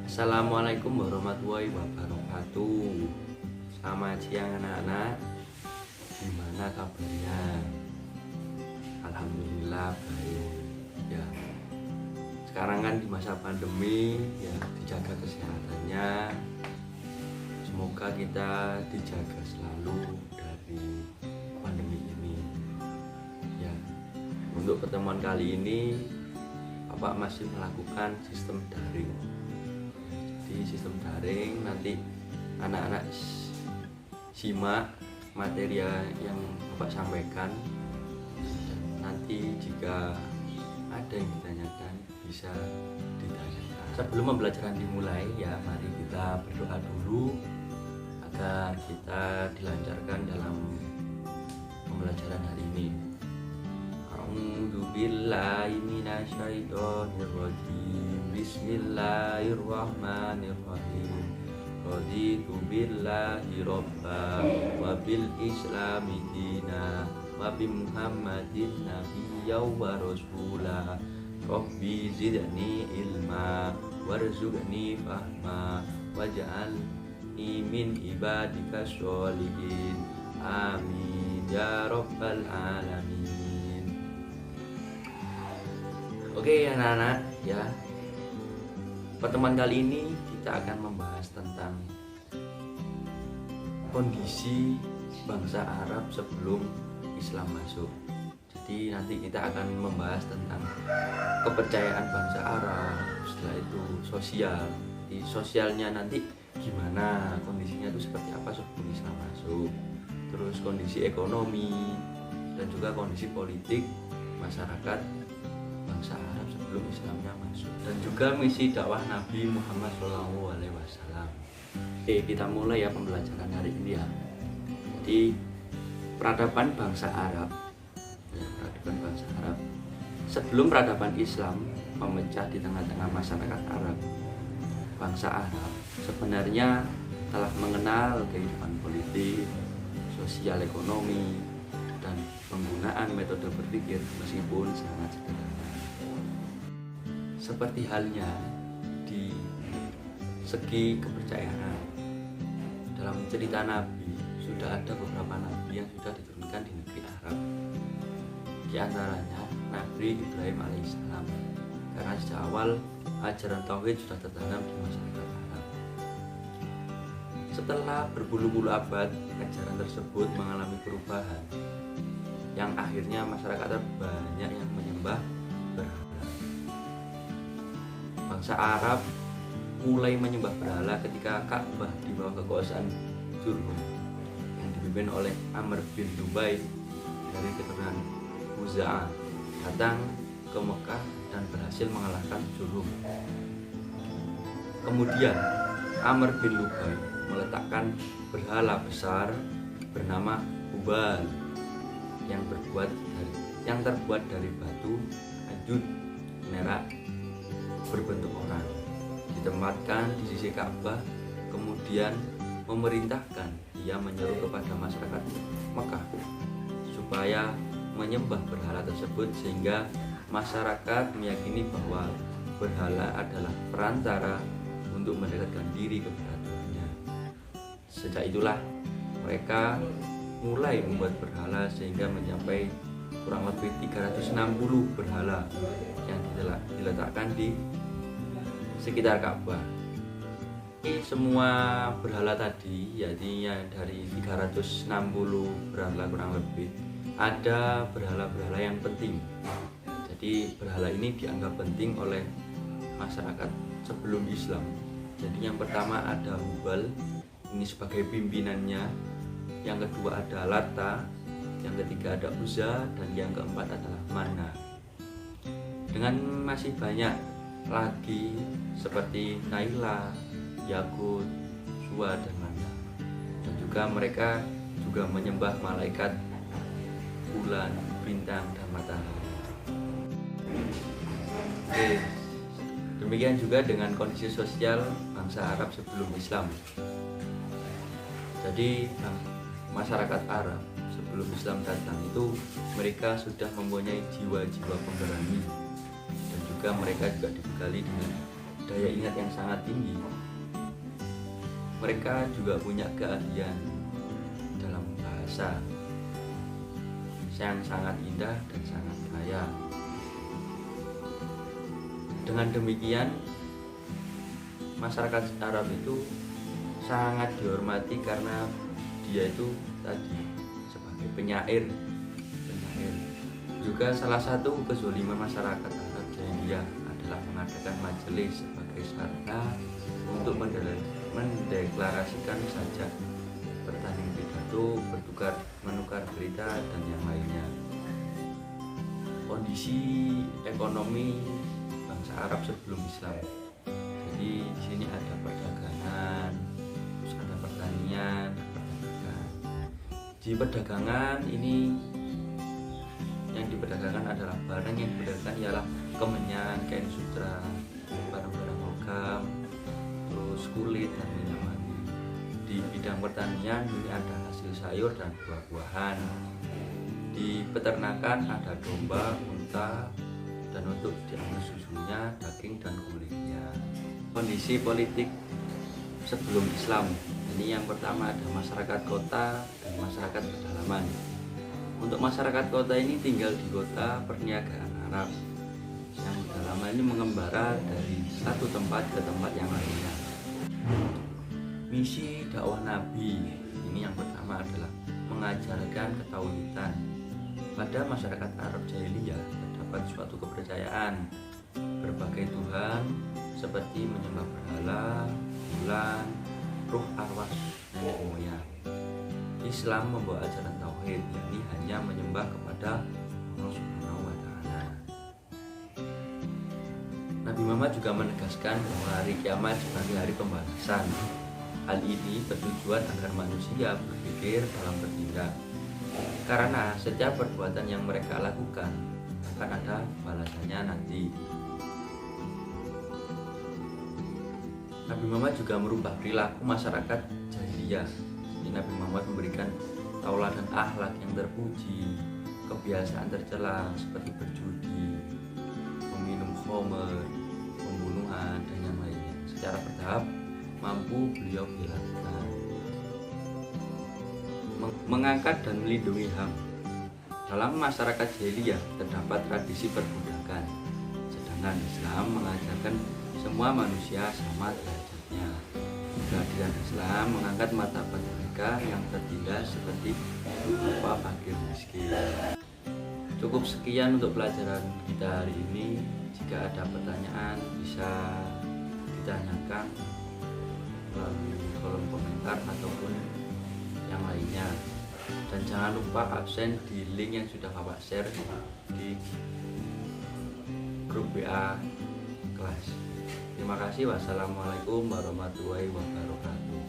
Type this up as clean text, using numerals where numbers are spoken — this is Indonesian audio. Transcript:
Assalamualaikum warahmatullahi wabarakatuh. Selamat siang anak-anak. Gimana kabarnya? Alhamdulillah baik. Ya. Sekarang kan di masa pandemi, ya dijaga kesehatannya. Semoga kita dijaga selalu dari pandemi ini. Ya. Untuk pertemuan kali ini, Bapak masih melakukan sistem daring. Di sistem daring nanti anak-anak simak materi yang Bapak sampaikan, dan nanti jika ada yang ditanyakan bisa ditanyakan. Sebelum pembelajaran dimulai, ya mari kita berdoa dulu agar kita dilancarkan dalam pembelajaran hari ini. A'udzubillahi minasyaitonirrajim. Bismillahirrahmanirrahim. Raditu billahi robba wa bil islami dina wa bi muhammadin nabiyya wa rasula. Rabbi zidni ilma warzuqni fahma waj'alni min ibadika sholihin. Amin ya rabbal alamin. Oke anak-anak, ya. Pertemuan kali ini kita akan membahas tentang kondisi bangsa Arab sebelum Islam masuk. Jadi nanti kita akan membahas tentang kepercayaan bangsa Arab, setelah itu sosial. Di sosialnya nanti gimana, kondisinya itu seperti apa sebelum Islam masuk. Terus kondisi ekonomi dan juga kondisi politik masyarakat bangsa Arab sebelum Islamnya masuk, dan juga misi dakwah Nabi Muhammad SAW. Oke, kita mulai ya pembelajaran hari ini ya. Jadi peradaban bangsa Arab, ya, peradaban bangsa Arab sebelum peradaban Islam memecah di tengah-tengah masyarakat Arab. Bangsa Arab sebenarnya telah mengenal kehidupan politik, sosial, ekonomi, dan penggunaan metode berpikir meskipun sangat sederhana. Seperti halnya di segi kepercayaan, dalam cerita Nabi sudah ada beberapa Nabi yang sudah diturunkan di negeri Arab. Di antaranya Nabi Ibrahim alaihissalam, karena sejak awal ajaran tauhid sudah tertanam di masyarakat Arab. Setelah berpuluh-puluh abad, ajaran tersebut mengalami perubahan yang akhirnya masyarakat Arab banyak yang menyembah berhala. Bangsa Arab mulai menyembah berhala ketika Ka'bah di bawah kekuasaan Jurhum yang dipimpin oleh Amr bin Lubai dari keturunan Khuza'ah datang ke Mekah dan berhasil mengalahkan Jurhum. Kemudian Amr bin Lubai meletakkan berhala besar bernama Hubal yang terbuat dari batu ajud merah berbentuk orang, ditempatkan di sisi Ka'bah. Kemudian memerintahkan dia menyeru kepada masyarakat Mekah supaya menyembah berhala tersebut, sehingga masyarakat meyakini bahwa berhala adalah perantara untuk mendekatkan diri kepada Tuhannya. Sejak itulah mereka mulai membuat berhala sehingga mencapai kurang lebih 360 berhala yang diletakkan di sekitar Ka'bah. Semua berhala tadi, yaitu dari 360 berhala kurang lebih, ada berhala-berhala yang penting. Jadi berhala ini dianggap penting oleh masyarakat sebelum Islam. Jadi yang pertama ada Hubal, ini sebagai pimpinannya. Yang kedua ada Lata, yang ketiga ada Uzza, dan yang keempat adalah Mana. Dengan masih banyak lagi seperti Naila, Yakut, Suwa, dan Mana. Dan juga mereka juga menyembah malaikat, bulan, bintang, dan matahari. Oke. Demikian juga dengan kondisi sosial bangsa Arab sebelum Islam. Jadi masyarakat Arab sebelum Islam datang itu mereka sudah mempunyai jiwa-jiwa pemberani, dan juga mereka juga dibekali dengan daya ingat yang sangat tinggi. Mereka juga punya keahlian dalam bahasa yang sangat indah dan sangat kaya. Dengan demikian, masyarakat Arab itu sangat dihormati karena dia itu tadi sebagai penyair. Juga salah satu kezaliman masyarakat Arab jahiliyah adalah mengadakan majelis sebagai sarana untuk mendeklarasikan saja, bertanding pidato, menukar berita dan yang lainnya. Kondisi ekonomi bangsa Arab sebelum Islam. Jadi di sini ada perdagangan, terus ada pertanian, perdagangan. Di perdagangan ini yang diperdagangkan adalah barang yang diperdagangkan ialah kemenyan, kain sutra, barang-barang logam, terus kulit dan minyak wangi. Di bidang pertanian ini ada hasil sayur dan buah-buahan. Di peternakan ada domba, unta, dan untuk diambil susunya, daging dan kulitnya. Kondisi politik sebelum Islam ini yang pertama ada masyarakat kota dan masyarakat pedalaman. Untuk masyarakat kota ini tinggal di kota perniagaan Arab, yang pedalaman ini mengembara dari satu tempat ke tempat yang lainnya. Misi dakwah Nabi ini yang pertama adalah mengajarkan ketauhidan. Pada masyarakat Arab jahiliyah terdapat suatu kepercayaan berbagai Tuhan seperti menyembah berhala, bulan, ruh arwah, dan moyang. Islam membawa ajaran tauhid, yakni hanya menyembah kepada Allah Subhanahu wa Ta'ala. Nabi Muhammad juga menegaskan bahwa hari kiamat sebagai hari pembalasan. Hal ini bertujuan agar manusia berpikir dalam bertindak, karena setiap perbuatan yang mereka lakukan akan ada balasannya nanti. Nabi Muhammad juga merubah perilaku masyarakat jahiliyah. Nabi Muhammad memberikan tauladan akhlak yang terpuji, kebiasaan tercela seperti berjudi, meminum khamr, pembunuhan, dan yang lainnya. Secara bertahap mampu beliau hilangkan. Mengangkat dan melindungi HAM. Dalam masyarakat jahiliyah terdapat tradisi perbudakan, sedangkan Islam mengajarkan semua manusia sama derajatnya. Kehadiran Islam mengangkat martabat mereka yang tertindas seperti beberapa fakir miskin. Cukup sekian untuk pelajaran kita hari ini. Jika ada pertanyaan bisa ditanyakan melalui kolom komentar ataupun yang lainnya. Dan jangan lupa absen di link yang sudah Bapak share di grup WA kelas. Terima kasih. Wassalamualaikum warahmatullahi wabarakatuh.